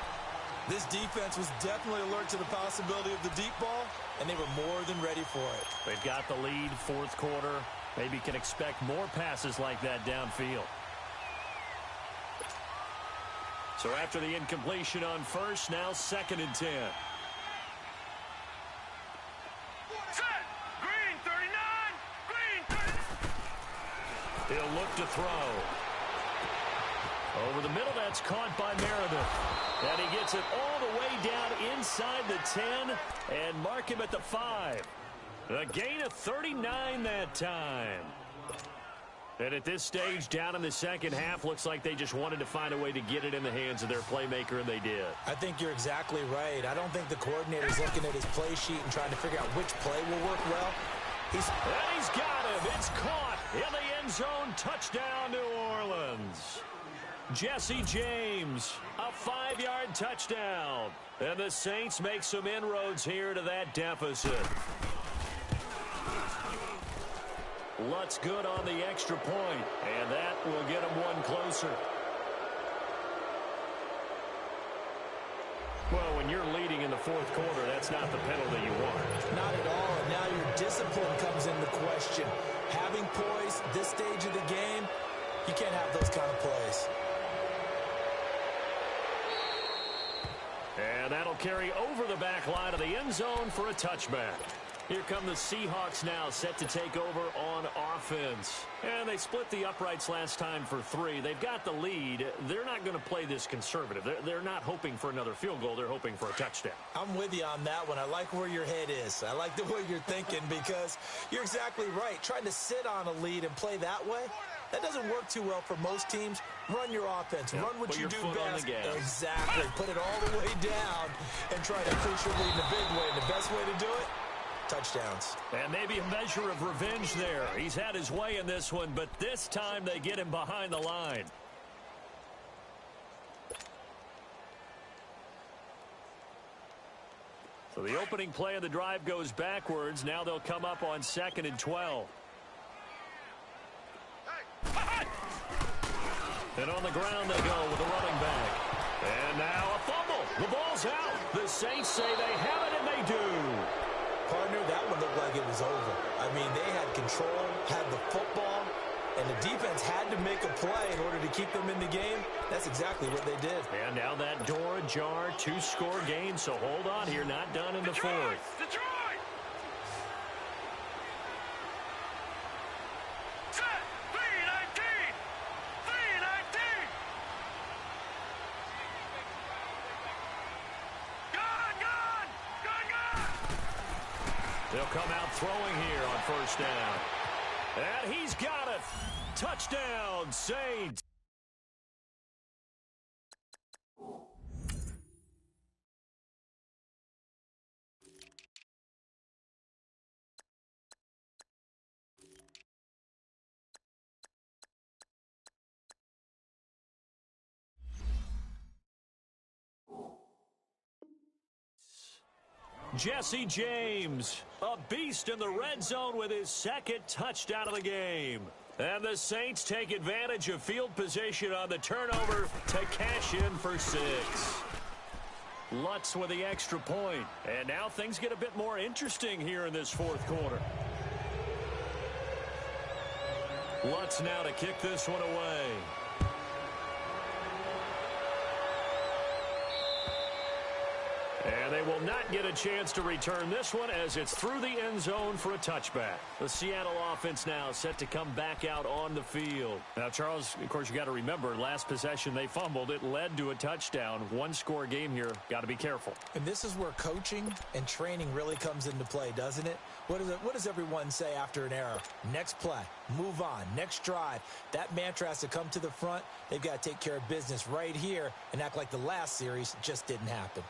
This defense was definitely alert to the possibility of the deep ball, and they were more than ready for it. They've got the lead, 4th quarter. Maybe can expect more passes like that downfield. So after the incompletion on first, now 2nd and 10. Set. Green 39. Green 39. He'll look to throw. Over the middle, that's caught by Meredith. And he gets it all the way down inside the 10 and mark him at the 5. A gain of 39 that time. And at this stage, down in the second half, looks like they just wanted to find a way to get it in the hands of their playmaker, and they did. I think you're exactly right. I don't think the coordinator's looking at his play sheet and trying to figure out which play will work well. And he's got him. It's caught in the end zone. Touchdown, New Orleans. Jesse James, a 5-yard touchdown. And the Saints make some inroads here to that deficit. Lutz good on the extra point, and that will get him one closer. Well, when you're leading in the fourth quarter, that's not the penalty you want. Not at all, and now your discipline comes into question. Having poise this stage of the game, you can't have those kind of plays. And that'll carry over the back line of the end zone for a touchback. Here come the Seahawks now, set to take over on offense. And they split the uprights last time for 3. They've got the lead. They're not going to play this conservative. They're not hoping for another field goal. They're hoping for a touchdown. I'm with you on that one. I like where your head is. I like the way you're thinking because you're exactly right. Trying to sit on a lead and play that way, that doesn't work too well for most teams. Run your offense. Run what you do best. Exactly. Put it all the way down and try to increase your lead in a big way. And the best way to do it, touchdowns. And maybe a measure of revenge there. He's had his way in this one, but this time they get him behind the line. So the opening play of the drive goes backwards. Now they'll come up on 2nd and 12. And on the ground they go with the running back. And now a fumble. The ball's out. The Saints say they have it, and they do. Partner, that one looked like it was over. I mean, they had control, had the football, and the defense had to make a play in order to keep them in the game. That's exactly what they did. And now that door ajar, 2-score game, so hold on here, not done in the fourth. Detroit! Set! 3-19! 3-19! Gone! They'll come out throwing here on first down. And he's got it. Touchdown, Saints. Jesse James, a beast in the red zone with his 2nd touchdown of the game. And the Saints take advantage of field position on the turnover to cash in for 6. Lutz with the extra point. And now things get a bit more interesting here in this fourth quarter. Lutz now to kick this one away. And they will not get a chance to return this one as it's through the end zone for a touchback. The Seattle offense now set to come back out on the field. Now, Charles, of course, you got to remember, last possession they fumbled. It led to a touchdown. 1-score game here. Got to be careful. And this is where coaching and training really comes into play, doesn't it? What does everyone say after an error? Next play, move on, next drive. That mantra has to come to the front. They've got to take care of business right here and act like the last series just didn't happen.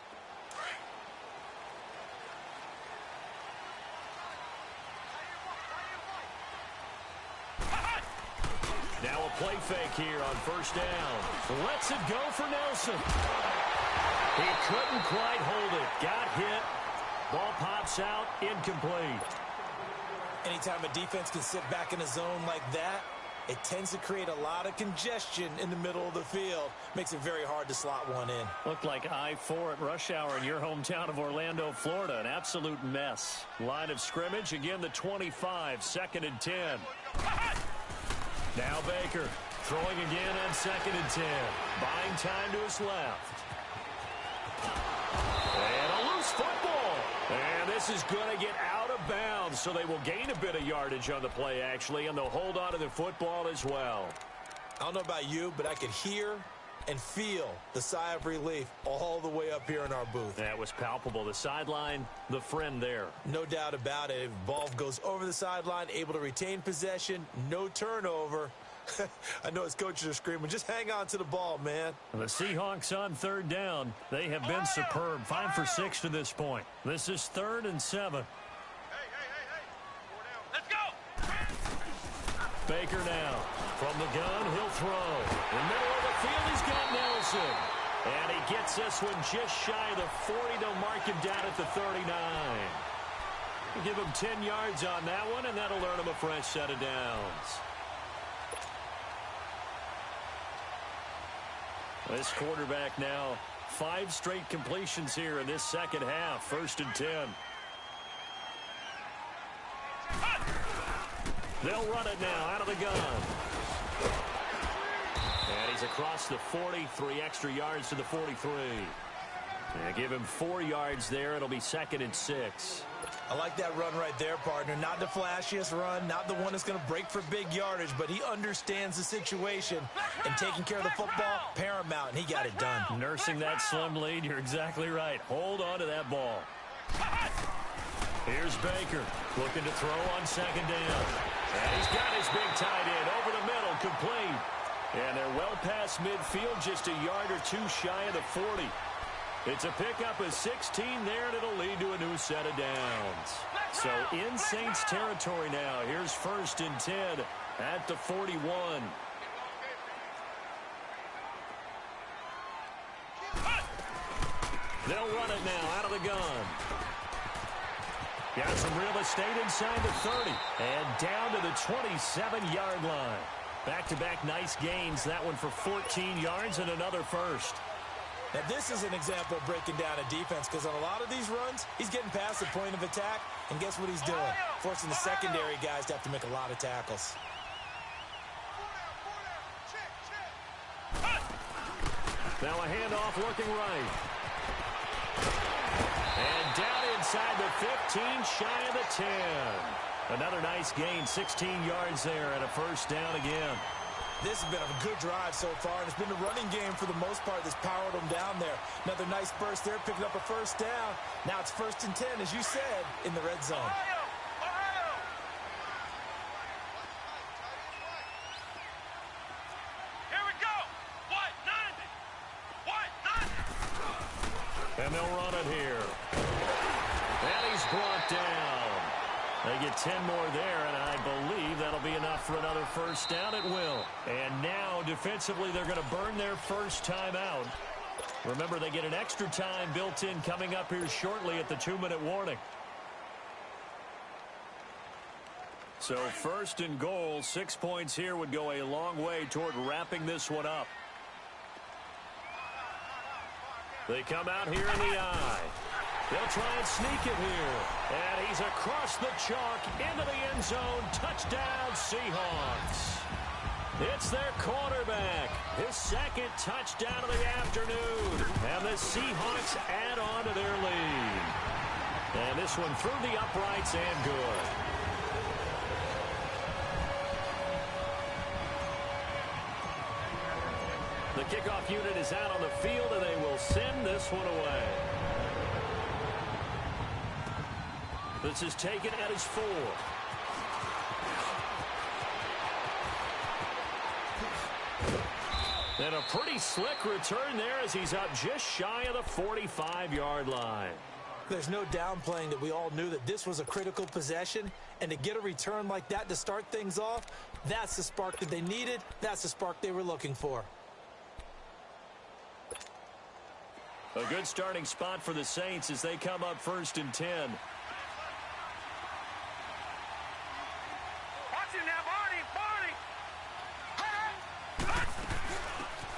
Now a play fake here on first down. Lets it go for Nelson. He couldn't quite hold it. Got hit. Ball pops out. Incomplete. Anytime a defense can sit back in a zone like that, It tends to create a lot of congestion in the middle of the field. Makes it very hard to slot one in. Looked like I-4 at rush hour in your hometown of Orlando, Florida. An absolute mess. Line of scrimmage, again the 25, 2nd and 10. Now Baker throwing again on 2nd and 10. Buying time to his left. And a loose football. And this is going to get out of bounds, so they will gain a bit of yardage on the play, actually, and they'll hold on to the football as well. I don't know about you, but I could hear and feel the sigh of relief all the way up here in our booth. That was palpable. The sideline, the friend there. No doubt about it. If ball goes over the sideline, able to retain possession, no turnover. I know his coaches are screaming, just hang on to the ball, man. The Seahawks on 3rd down. They have been superb. 5 for 6 to this point. This is 3rd and 7. Hey. Let's go. Baker now. From the gun, he'll throw. In the middle of the field, he's got Nelson. And he gets this one just shy of the 40. They'll mark him down at the 39. Give him 10 yards on that one, and that'll earn him a fresh set of downs. This quarterback now, 5 straight completions here in this second half. 1st and 10. They'll run it now out of the gun. And he's across the 40, 3 extra yards to the 43. And give him 4 yards there. It'll be 2nd and 6. I like that run right there, partner. Not the flashiest run, not the one that's going to break for big yardage, but he understands the situation, and taking care of the football, paramount, and he got it done. Nursing that slim lead, you're exactly right. Hold on to that ball. Here's Baker looking to throw on 2nd down. And he's got his big tight end over the middle, complete. And they're well past midfield, just a yard or 2 shy of the 40. It's a pickup of 16 there, and it'll lead to a new set of downs. So in Saints territory now. Here's 1st and 10 at the 41. They'll run it now out of the gun. Got some real estate inside the 30. And down to the 27-yard line. Back-to-back nice gains. That one for 14 yards and another first. Now, this is an example of breaking down a defense, because on a lot of these runs, he's getting past the point of attack, and guess what he's doing? Forcing the secondary guys to have to make a lot of tackles. Now a handoff looking right. And down inside the 15, shy of the 10. Another nice gain, 16 yards there, and a 1st down again. This has been a good drive so far, and it's been the running game for the most part that's powered them down there. Another nice burst there, picking up a 1st down. Now it's 1st and 10, as you said, in the red zone. Here we go. What? 90. What? 90. And they'll run it here. And he's brought down. They get 10 more there, and I believe that'll be enough for another 1st down. It will. And now, defensively, they're going to burn their first timeout. Remember, they get an extra time built in coming up here shortly at the 2-minute warning. So 1st and goal, 6 points here would go a long way toward wrapping this one up. They come out here in the eye. They'll try and sneak it here. And he's across the chalk into the end zone. Touchdown, Seahawks. It's their quarterback. His 2nd touchdown of the afternoon. And the Seahawks add on to their lead. And this one through the uprights and good. The kickoff unit is out on the field, and they will send this one away. This is taken at his 4. And a pretty slick return there as he's up just shy of the 45-yard line. There's no downplaying that we all knew that this was a critical possession, and to get a return like that to start things off, that's the spark that they needed. That's the spark they were looking for. A good starting spot for the Saints as they come up 1st and 10. Watch him now, Barney.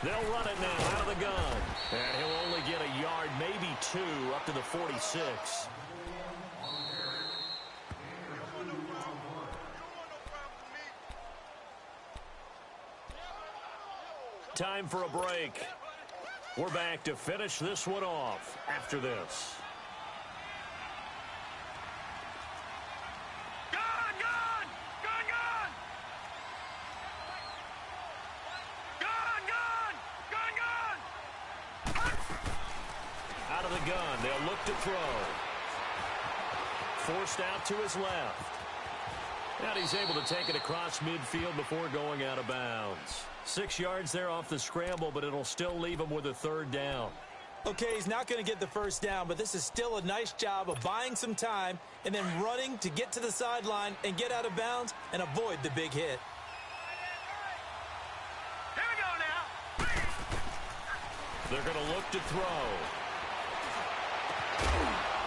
They'll run it now out of the gun. And he'll only get a yard, maybe 2, up to the 46. Time for a break. We're back to finish this one off after this. Out of the gun, they'll look to throw. Forced out to his left. And he's able to take it across midfield before going out of bounds. 6 yards there off the scramble, but it'll still leave him with a 3rd down. Okay, he's not going to get the 1st down, but this is still a nice job of buying some time and then running to get to the sideline and get out of bounds and avoid the big hit. Here we go now. They're going to look to throw.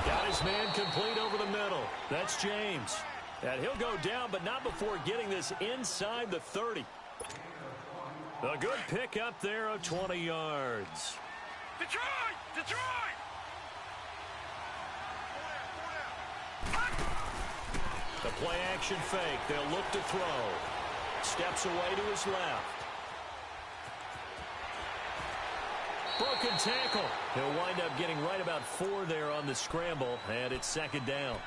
Got his man complete over the middle. That's James. And he'll go down, but not before getting this inside the 30. A good pick up there of 20 yards. Detroit! Detroit! The play action fake. They'll look to throw. Steps away to his left. Broken tackle. He'll wind up getting right about 4 there on the scramble, and it's 2nd down.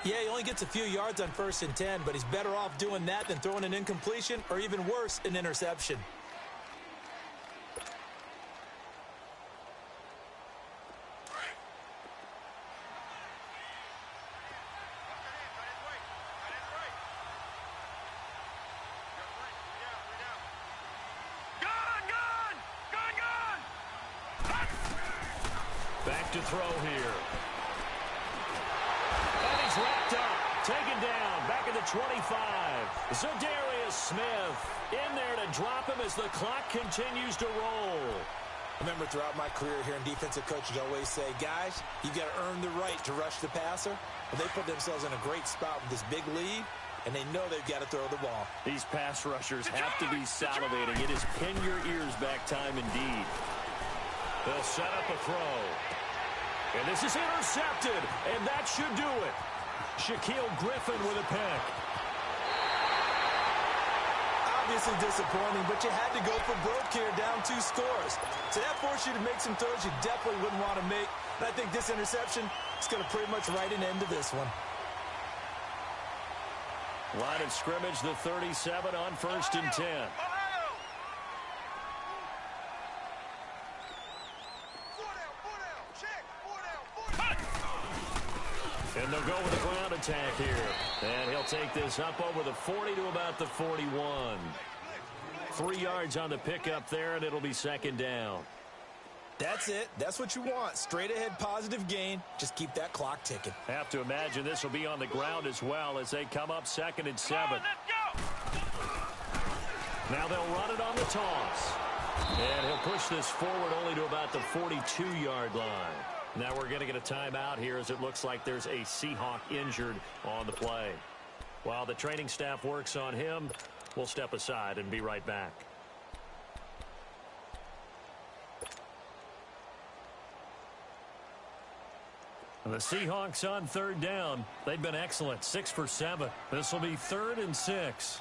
Yeah, he only gets a few yards on 1st and 10, but he's better off doing that than throwing an incompletion or even worse, an interception. Back to throw here. And he's wrapped up. Taken down. Back at the 25. Zadarius Smith in there to drop him as the clock continues to roll. I remember throughout my career hearing defensive coaches always say, guys, you've got to earn the right to rush the passer. But they put themselves in a great spot with this big lead, and they know they've got to throw the ball. These pass rushers have to be salivating. It is pin your ears back time indeed. They'll set up a throw. And this is intercepted, and that should do it. Shaquille Griffin with a pick. Obviously disappointing, but you had to go for broke here, down 2 scores. So that forced you to make some throws you definitely wouldn't want to make. And I think this interception is going to pretty much write an end to this one. Line of scrimmage, the 37 on 1st and 10. And they'll go with a ground attack here. And he'll take this up over the 40 to about the 41. 3 yards on the pickup there, and it'll be 2nd down. That's it. That's what you want. Straight ahead positive gain. Just keep that clock ticking. Have to imagine this will be on the ground as well as they come up 2nd and 7. Now they'll run it on the toss. And he'll push this forward only to about the 42-yard line. Now we're going to get a timeout here as it looks like there's a Seahawk injured on the play. While the training staff works on him, we'll step aside and be right back. The Seahawks on 3rd down. They've been excellent, 6 for 7. This will be 3rd and 6.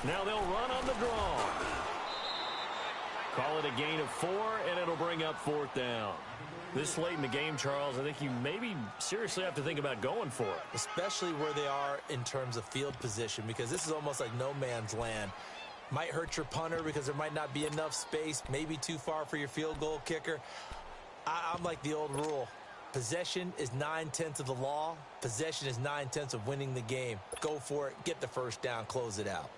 Now they'll run on the draw. Call it a gain of 4, and it'll bring up 4th down. This late in the game, Charles, I think you maybe seriously have to think about going for it. Especially where they are in terms of field position, because this is almost like no man's land. Might hurt your punter because there might not be enough space, maybe too far for your field goal kicker. I'm like the old rule. Possession is 9/10 of the law. Possession is 9/10 of winning the game. Go for it. Get the 1st down. Close it out.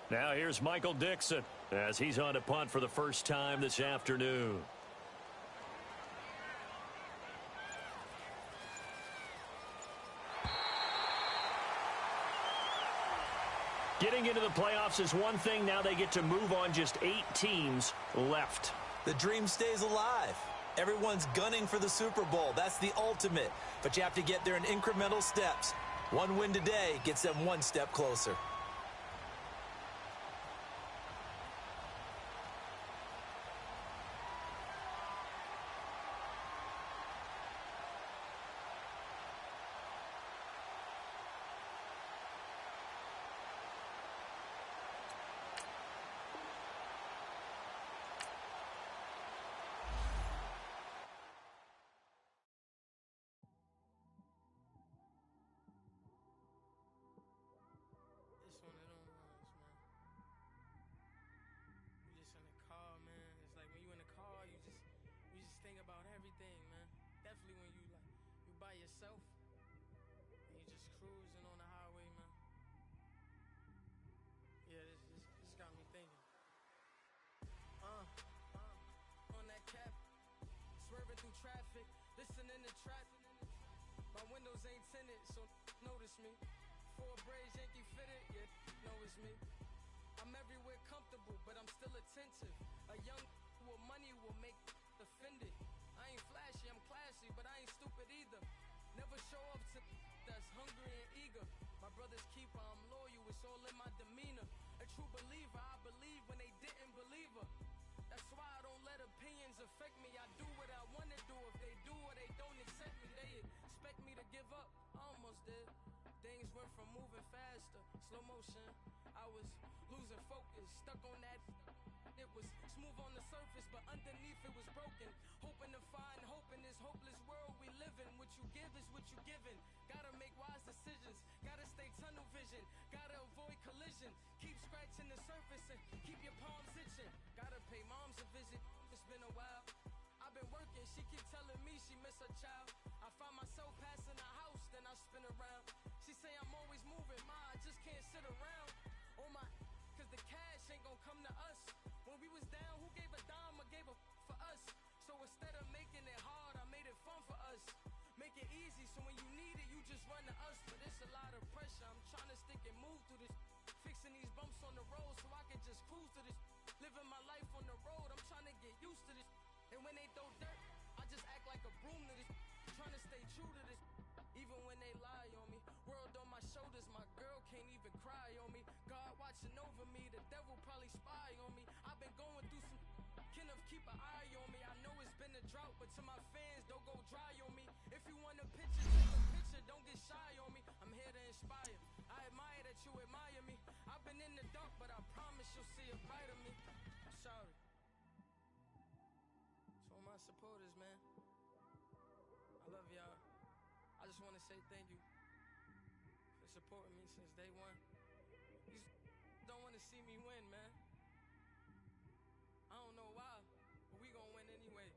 Now here's Michael Dixon as he's on to punt for the first time this afternoon. Getting into the playoffs is one thing. Now they get to move on. Just 8 teams left. The dream stays alive. Everyone's gunning for the Super Bowl. That's the ultimate. But you have to get there in incremental steps. One win today gets them 1 step closer. by yourself and you just cruising on the highway, man. Yeah, this got me thinking. On that cap, swerving through traffic, listening to trap. My windows ain't tinted, so notice me. Four braids, Yankee fitted, yeah, know it's me. I'm everywhere comfortable, but I'm still attentive. A young with money will make offended. I ain't flashy, I'm classy, but I ain't stupid either. Never show up to that's hungry and eager. My brother's keeper, I'm loyal, it's all in my demeanor. A true believer, I believe when they didn't believe her. That's why I don't let opinions affect me. I do what I want to do. If they do or they don't accept me, they expect me to give up. I almost did. Things went from moving faster, slow motion. I was losing focus, stuck on that. It was smooth on the surface, but underneath it was broken. Hoping to find hope in this hopeless world we live in. What you give is what you given. Gotta make wise decisions. Gotta stay tunnel vision. Gotta avoid collision. Keep scratching the surface and keep your palms itching. Gotta pay moms a visit. It's been a while. I've been working, she keep telling me she miss her child. I find myself passing the house, then I spin around. She say I'm always moving, I just can't sit around. Oh my, cause the cash ain't gonna come to us. When we was down, who gave a dime or gave a for us? So instead of making it hard, I made it fun for us. Make it easy, so when you need it, you just run to us. But it's a lot of pressure, I'm trying to stick and move through this. Fixing these bumps on the road so I can just cruise to this. Living my life on the road, I'm trying to get used to this. And when they throw dirt, I just act like a broom to this. Trying to stay true to this. Even when they lie on me. World on my shoulders, my girl can't even cry on me. God watching over me, the devil probably spy on me. I've been going through some Kenneth, keep an eye on me. I know it's been a drought, but to my fans, don't go dry on me. If you want a picture, take a picture, don't get shy on me. I'm here to inspire. I admire that you admire me. I've been in the dark, but I promise you'll see a bright of me. I'm sorry. To all my supporters, man, I love y'all. I just want to say thank you for supporting me since day one. These don't want to see me win, man. I don't know why, but we gonna win anyway.